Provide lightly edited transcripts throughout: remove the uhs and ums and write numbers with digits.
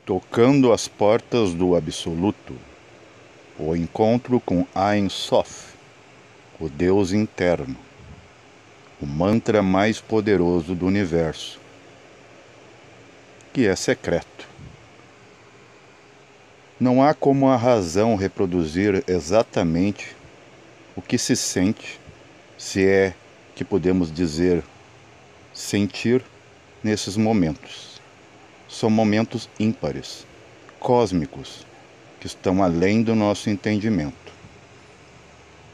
Tocando as portas do Absoluto, o encontro com Ein Sof, o Deus interno, o mantra mais poderoso do universo, que é secreto. Não há como a razão reproduzir exatamente o que se sente, se é que podemos dizer sentir nesses momentos. São momentos ímpares, cósmicos, que estão além do nosso entendimento.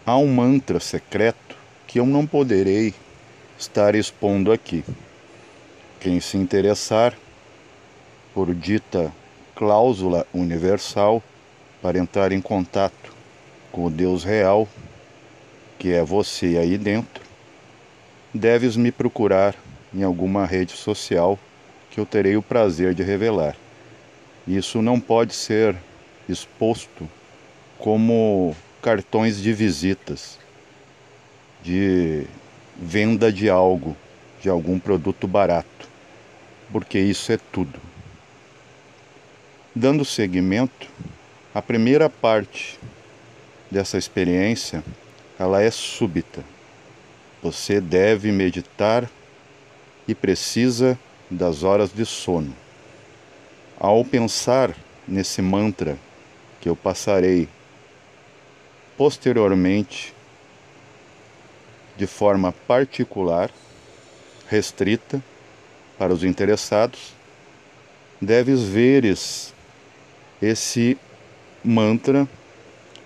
Há um mantra secreto que eu não poderei estar expondo aqui. Quem se interessar por dita cláusula universal para entrar em contato com o Deus real, que é você aí dentro, deves me procurar em alguma rede social que eu terei o prazer de revelar. Isso não pode ser exposto como cartões de visitas, de venda de algo, de algum produto barato, porque isso é tudo. Dando seguimento, a primeira parte dessa experiência, ela é súbita. Você deve meditar e precisa das horas de sono. Ao pensar nesse mantra que eu passarei posteriormente de forma particular, restrita para os interessados, deves veres esse mantra,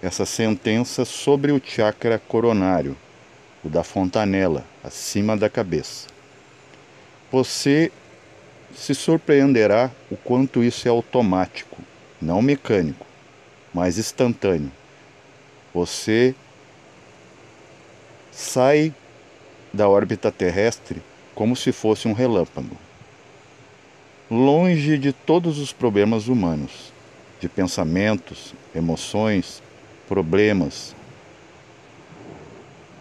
essa sentença sobre o chakra coronário, o da fontanela, acima da cabeça. Você se surpreenderá o quanto isso é automático, não mecânico, mas instantâneo. Você sai da órbita terrestre como se fosse um relâmpago, longe de todos os problemas humanos, de pensamentos, emoções, problemas,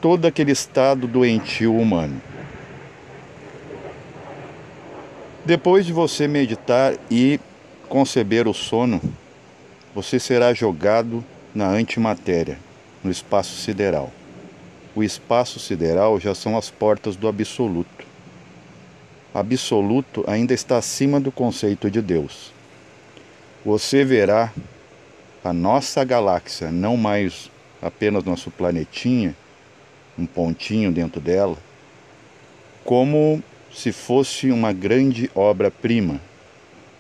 todo aquele estado doentio humano. Depois de você meditar e conceber o sono, você será jogado na antimatéria, no espaço sideral. O espaço sideral já são as portas do absoluto. Absoluto ainda está acima do conceito de Deus. Você verá a nossa galáxia, não mais apenas nosso planetinha, um pontinho dentro dela, como se fosse uma grande obra-prima,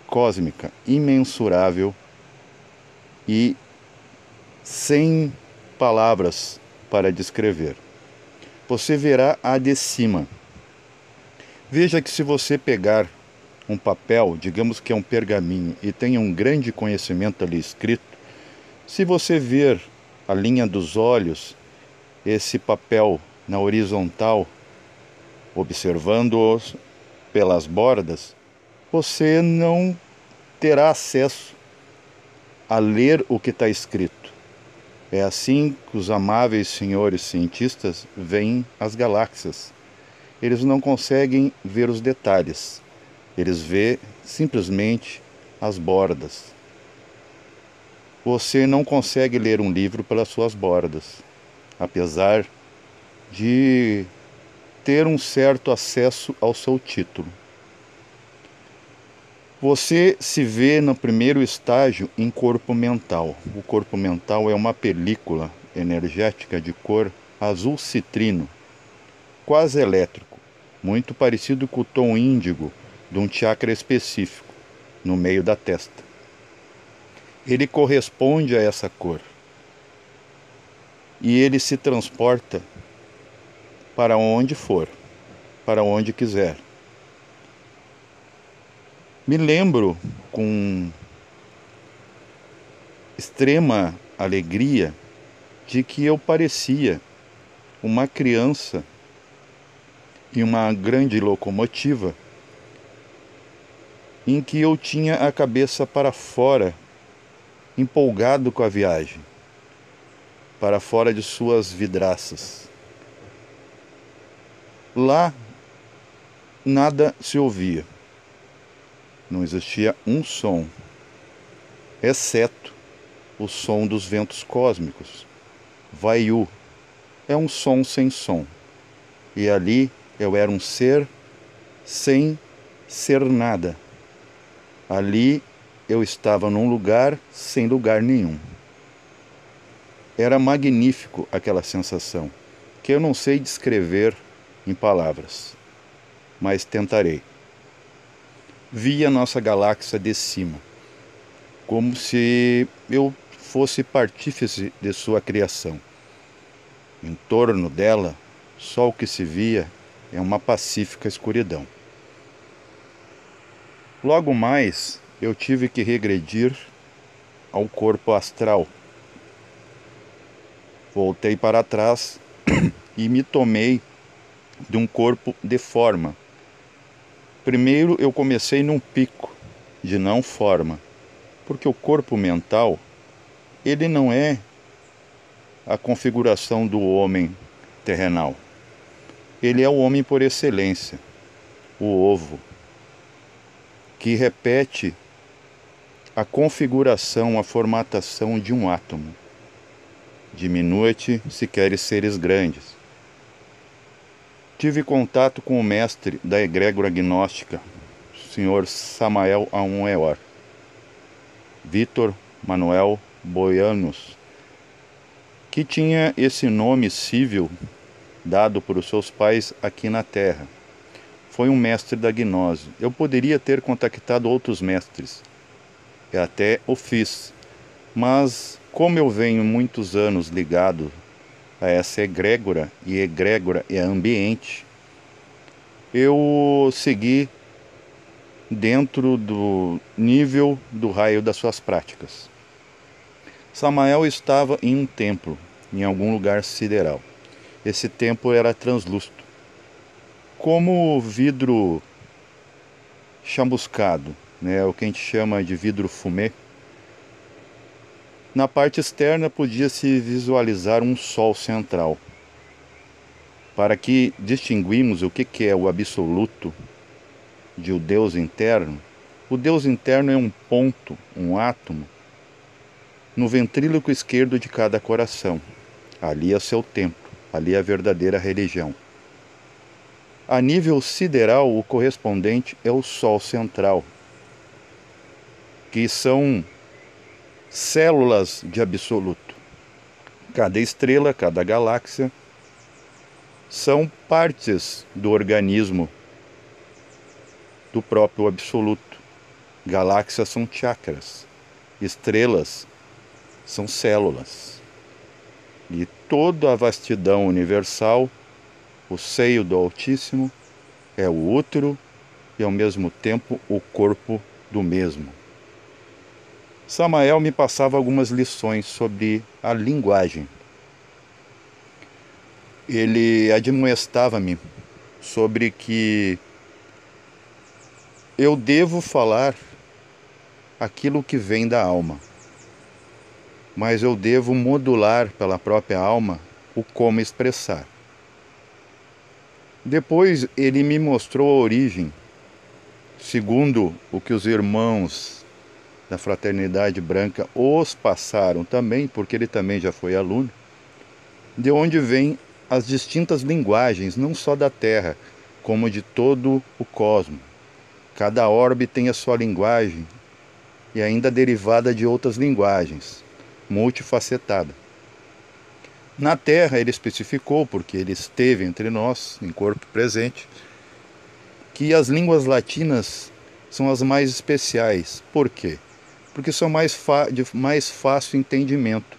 cósmica, imensurável e sem palavras para descrever. Você verá a de cima. Veja que se você pegar um papel, digamos que é um pergaminho, e tenha um grande conhecimento ali escrito, se você ver a linha dos olhos, esse papel na horizontal, observando-os pelas bordas, você não terá acesso a ler o que está escrito. É assim que os amáveis senhores cientistas veem as galáxias. Eles não conseguem ver os detalhes. Eles veem simplesmente as bordas. Você não consegue ler um livro pelas suas bordas, apesar de ter um certo acesso ao seu título. Você se vê no primeiro estágio em corpo mental. O corpo mental é uma película energética de cor azul citrino, quase elétrico, muito parecido com o tom índigo de um chakra específico, no meio da testa. Ele corresponde a essa cor. E ele se transporta para onde for, para onde quiser. Me lembro com extrema alegria de que eu parecia uma criança em uma grande locomotiva em que eu tinha a cabeça para fora, empolgado com a viagem, para fora de suas vidraças. Lá nada se ouvia, não existia um som, exceto o som dos ventos cósmicos. Vayu é um som sem som. E ali eu era um ser sem ser nada. Ali eu estava num lugar sem lugar nenhum. Era magnífico aquela sensação, que eu não sei descrever em palavras, mas tentarei. Vi a nossa galáxia de cima, como se eu fosse partífice de sua criação. Em torno dela, só o que se via é uma pacífica escuridão. Logo mais, eu tive que regredir ao corpo astral. Voltei para trás e me tomei de um corpo de forma. Primeiro eu comecei num pico de não forma, porque o corpo mental, ele não é a configuração do homem terrenal. Ele é o homem por excelência, o ovo, que repete a configuração, a formatação de um átomo. Diminui-te se queres seres grandes. Tive contato com o mestre da egrégora gnóstica, o Sr. Samael Aun-Weor, Vítor Manuel Boianos, que tinha esse nome civil dado por os seus pais aqui na Terra. Foi um mestre da gnose. Eu poderia ter contactado outros mestres, e até o fiz, mas como eu venho muitos anos ligado a essa egrégora, e egrégora é ambiente, eu segui dentro do nível do raio das suas práticas. Samael estava em um templo, em algum lugar sideral. Esse templo era translúcido, como vidro chamuscado, né, o que a gente chama de vidro fumê. Na parte externa podia-se visualizar um sol central. Para que distinguimos o que é o absoluto de o Deus interno, o Deus interno é um ponto, um átomo, no ventríloco esquerdo de cada coração. Ali é o seu templo, ali é a verdadeira religião. A nível sideral, o correspondente é o Sol central, que são células de absoluto. Cada estrela, cada galáxia, são partes do organismo do próprio absoluto. Galáxias são chakras, estrelas são células. E toda a vastidão universal, o seio do Altíssimo, é o útero e ao mesmo tempo o corpo do mesmo. Samael me passava algumas lições sobre a linguagem. Ele admoestava-me sobre que eu devo falar aquilo que vem da alma, mas eu devo modular pela própria alma o como expressar. Depois ele me mostrou a origem, segundo o que os irmãos da Fraternidade Branca os passaram também, porque ele também já foi aluno, de onde vêm as distintas linguagens, não só da Terra, como de todo o cosmos. Cada orbe tem a sua linguagem e ainda derivada de outras linguagens, multifacetada. Na Terra ele especificou, porque ele esteve entre nós, em corpo presente, que as línguas latinas são as mais especiais. Por quê? Porque são de mais fácil entendimento.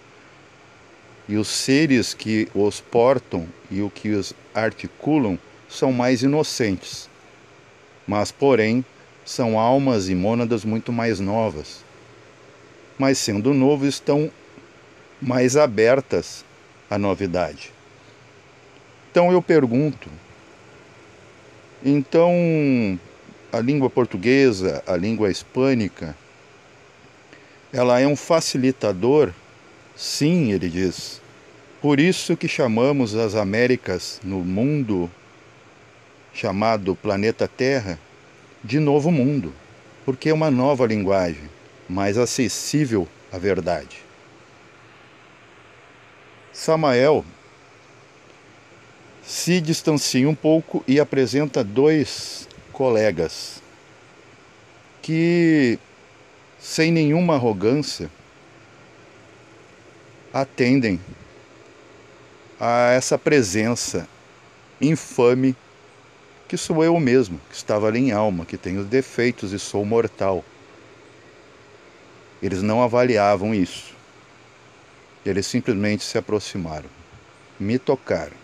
E os seres que os portam e o que os articulam são mais inocentes. Mas, porém, são almas e mônadas muito mais novas. Mas, sendo novos, estão mais abertas à novidade. Então eu pergunto, então a língua portuguesa, a língua hispânica, ela é um facilitador? Sim, ele diz. Por isso que chamamos as Américas no mundo chamado planeta Terra de Novo Mundo, porque é uma nova linguagem, mais acessível à verdade. Samael se distancia um pouco e apresenta dois colegas que, sem nenhuma arrogância, atendem a essa presença infame que sou eu mesmo, que estava ali em alma, que tenho defeitos e sou mortal. Eles não avaliavam isso. Eles simplesmente se aproximaram, me tocaram.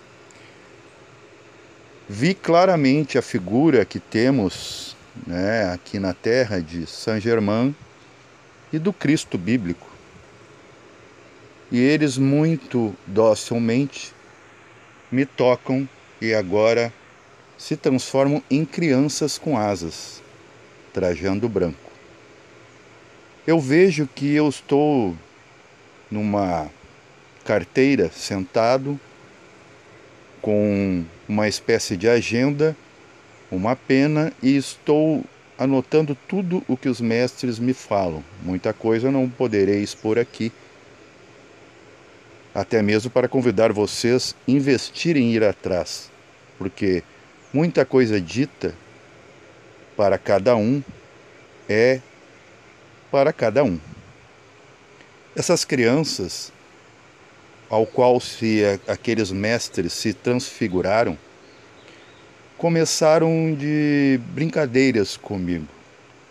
Vi claramente a figura que temos, né, aqui na terra de Saint-Germain e do Cristo bíblico. E eles muito docilmente me tocam e agora se transformam em crianças com asas, trajando branco. Eu vejo que eu estou numa carteira sentado com uma espécie de agenda, uma pena, e estou anotando tudo o que os mestres me falam. Muita coisa eu não poderei expor aqui, até mesmo para convidar vocês a investirem em ir atrás, porque muita coisa dita para cada um é para cada um. Essas crianças, ao qual aqueles mestres se transfiguraram, começaram de brincadeiras comigo,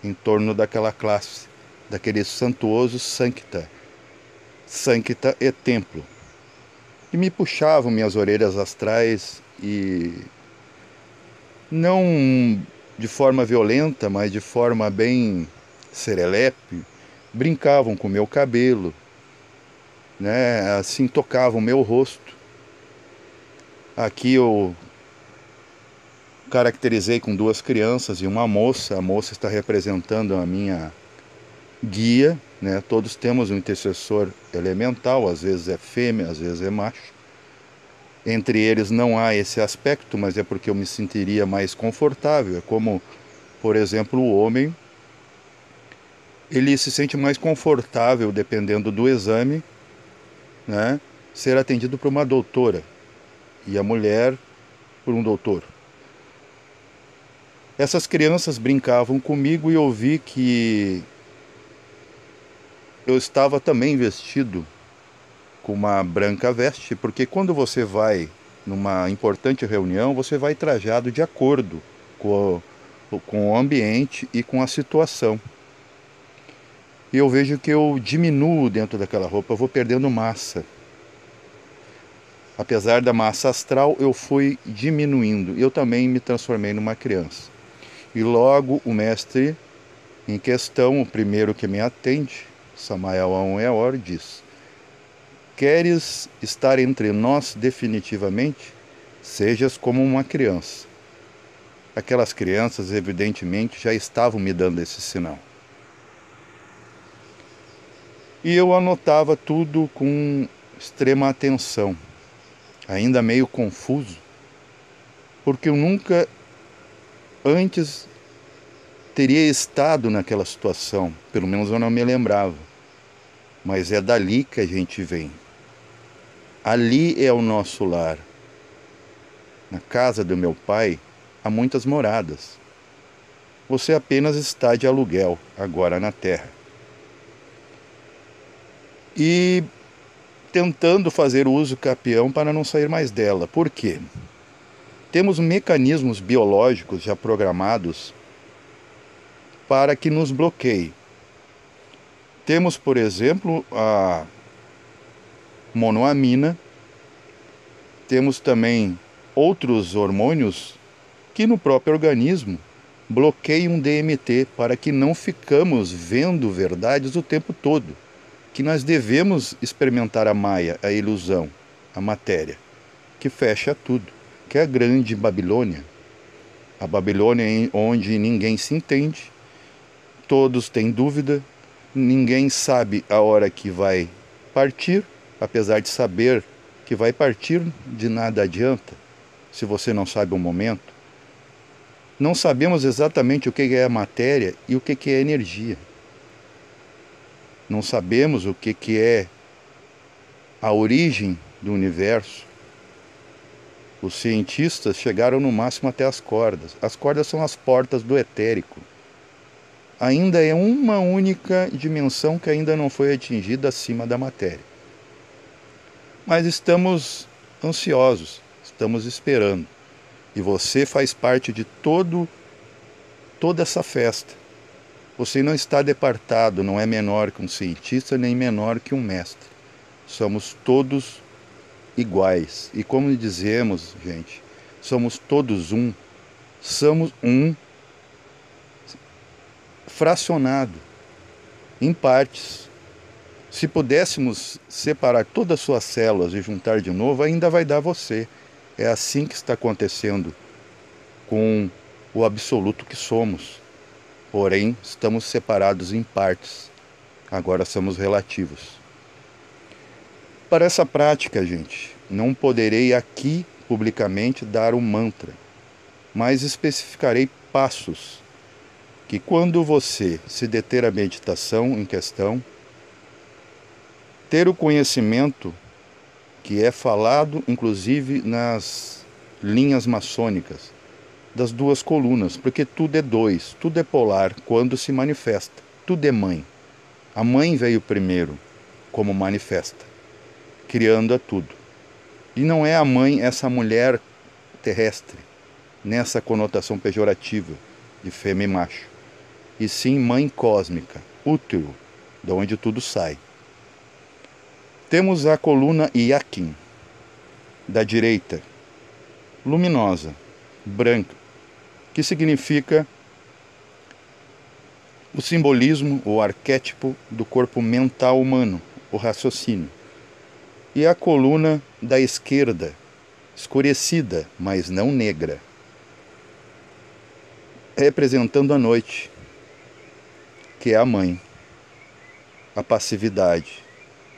em torno daquela classe, daquele santuoso sancta e templo, e me puxavam minhas orelhas astrais e, não de forma violenta, mas de forma bem serelepe, brincavam com meu cabelo, né? Assim tocavam meu rosto. Aqui eu caracterizei com duas crianças e uma moça. A moça está representando a minha guia, né? Todos temos um intercessor elemental, às vezes é fêmea, às vezes é macho. Entre eles não há esse aspecto, mas é porque eu me sentiria mais confortável. É como, por exemplo, o homem, ele se sente mais confortável, dependendo do exame, né, ser atendido por uma doutora e a mulher por um doutor. Essas crianças brincavam comigo e eu vi que eu estava também vestido com uma branca veste, porque quando você vai numa importante reunião, você vai trajado de acordo com o ambiente e com a situação. E eu vejo que eu diminuo dentro daquela roupa, eu vou perdendo massa. Apesar da massa astral, eu fui diminuindo. Eu também me transformei numa criança. E logo o mestre em questão, o primeiro que me atende, Samael Aun-Weor, diz: queres estar entre nós definitivamente? Sejas como uma criança. Aquelas crianças, evidentemente, já estavam me dando esse sinal. E eu anotava tudo com extrema atenção, ainda meio confuso, porque eu nunca antes teria estado naquela situação, pelo menos eu não me lembrava. Mas é dali que a gente vem. Ali é o nosso lar. Na casa do meu pai há muitas moradas. Você apenas está de aluguel agora na terra. E tentando fazer uso capião para não sair mais dela. Por quê? Temos mecanismos biológicos já programados para que nos bloqueie. Temos, por exemplo, a monoamina, temos também outros hormônios que no próprio organismo bloqueiam DMT para que não ficamos vendo verdades o tempo todo, que nós devemos experimentar a maia, a ilusão, a matéria, que fecha tudo, que é a grande Babilônia. A Babilônia onde ninguém se entende, todos têm dúvida, ninguém sabe a hora que vai partir, apesar de saber que vai partir, de nada adianta, se você não sabe o momento. Não sabemos exatamente o que é a matéria e o que é a energia. não sabemos o que é a origem do universo. Os cientistas chegaram no máximo até as cordas. As cordas são as portas do etérico. Ainda é uma única dimensão que ainda não foi atingida acima da matéria. Mas estamos ansiosos, estamos esperando. E você faz parte de toda essa festa. Você não está departado, não é menor que um cientista, nem menor que um mestre. Somos todos iguais. E como dizemos, gente, somos todos um. Somos um fracionado em partes. Se pudéssemos separar todas as suas células e juntar de novo, ainda vai dar você. É assim que está acontecendo com o absoluto que somos. Porém, estamos separados em partes. Agora somos relativos. Para essa prática, gente, não poderei aqui publicamente dar um mantra, mas especificarei passos que, quando você se deter à meditação em questão, ter o conhecimento que é falado, inclusive, nas linhas maçônicas, das duas colunas, porque tudo é dois, tudo é polar quando se manifesta, tudo é mãe. A mãe veio primeiro, como manifesta, criando a tudo. E não é a mãe essa mulher terrestre, nessa conotação pejorativa de fêmea e macho, e sim mãe cósmica, útero, de onde tudo sai. Temos a coluna Yakin, da direita, luminosa, branca, que significa o simbolismo, o arquétipo do corpo mental humano, o raciocínio. E a coluna da esquerda, escurecida, mas não negra, representando a noite, que é a mãe, a passividade,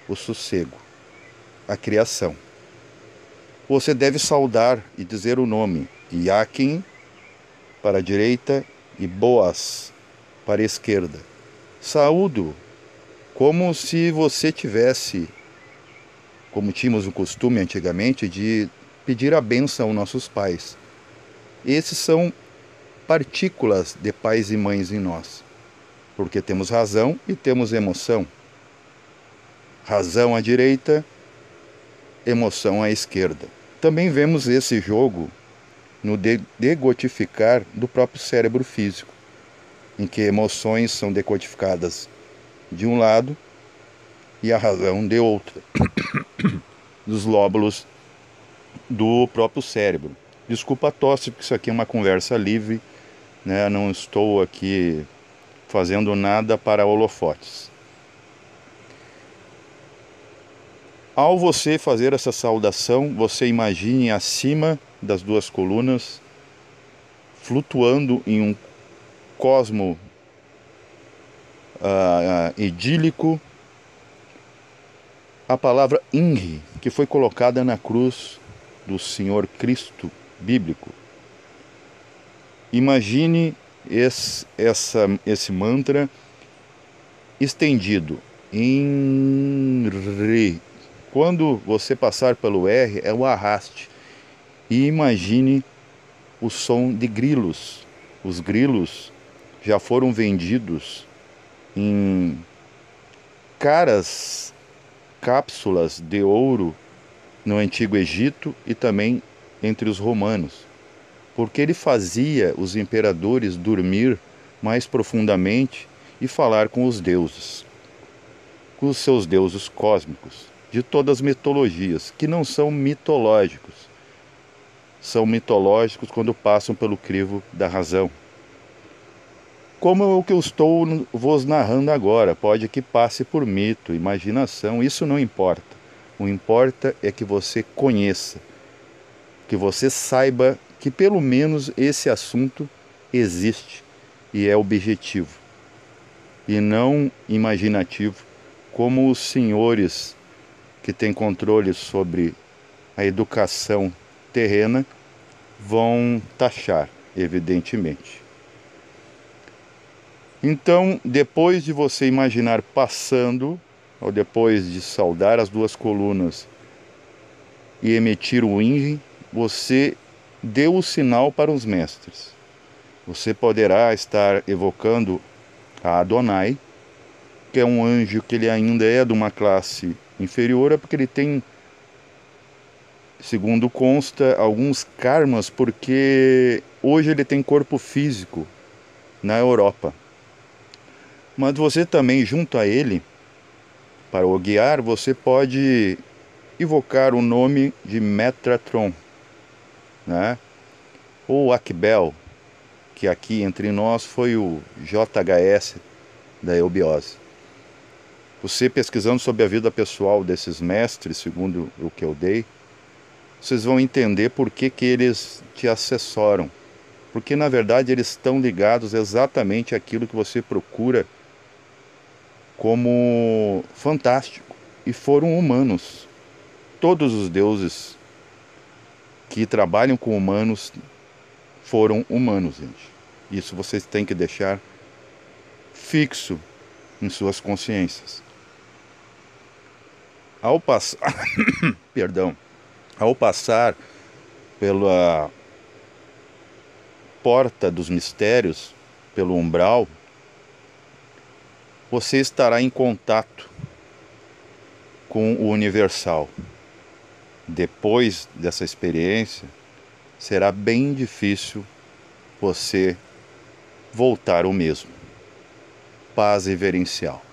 o sossego, a criação. Você deve saudar e dizer o nome Yakin para a direita e Boaz para a esquerda. Saúdo como se você tivesse, como tínhamos o costume antigamente, de pedir a bênção aos nossos pais. Esses são partículas de pais e mães em nós, porque temos razão e temos emoção. Razão à direita, emoção à esquerda. Também vemos esse jogo no degotificar do próprio cérebro físico, em que emoções são decodificadas de um lado e a razão de outro, dos lóbulos do próprio cérebro. Desculpa a tosse, porque isso aqui é uma conversa livre, né? Não estou aqui fazendo nada para holofotes. Ao você fazer essa saudação, você imagine acima das duas colunas, flutuando em um cosmo idílico, a palavra Inri, que foi colocada na cruz do Senhor Cristo bíblico. Imagine esse mantra estendido em Re. Quando você passar pelo R, é o arraste. E imagine o som de grilos. Os grilos já foram vendidos em caras cápsulas de ouro no Antigo Egito e também entre os romanos, porque ele fazia os imperadores dormir mais profundamente e falar com os deuses, com os seus deuses cósmicos, de todas as mitologias, que não são mitológicos. São mitológicos quando passam pelo crivo da razão. Como é o que eu estou vos narrando agora, pode que passe por mito, imaginação, isso não importa. O que importa é que você conheça, que você saiba que pelo menos esse assunto existe e é objetivo, e não imaginativo, como os senhores que têm controle sobre a educação terrena vão taxar, evidentemente. Então, depois de você imaginar passando, ou depois de saudar as duas colunas e emitir o Injin, você deu o sinal para os mestres. Você poderá estar evocando a Adonai, que é um anjo que ele ainda é de uma classe inferior, porque ele tem, segundo consta, alguns karmas, porque hoje ele tem corpo físico na Europa. Mas você também, junto a ele, para o guiar, você pode evocar o nome de Metatron, né? Ou Akbel, que aqui entre nós foi o JHS da eubiose. Você pesquisando sobre a vida pessoal desses mestres, segundo o que eu dei, vocês vão entender por que eles te assessoram. Porque na verdade eles estão ligados exatamente àquilo que você procura como fantástico. E foram humanos. Todos os deuses que trabalham com humanos foram humanos, gente. Isso vocês têm que deixar fixo em suas consciências. Ao passar, perdão, ao passar pela porta dos mistérios, pelo umbral, você estará em contato com o universal. Depois dessa experiência, será bem difícil você voltar o mesmo. Paz reverencial.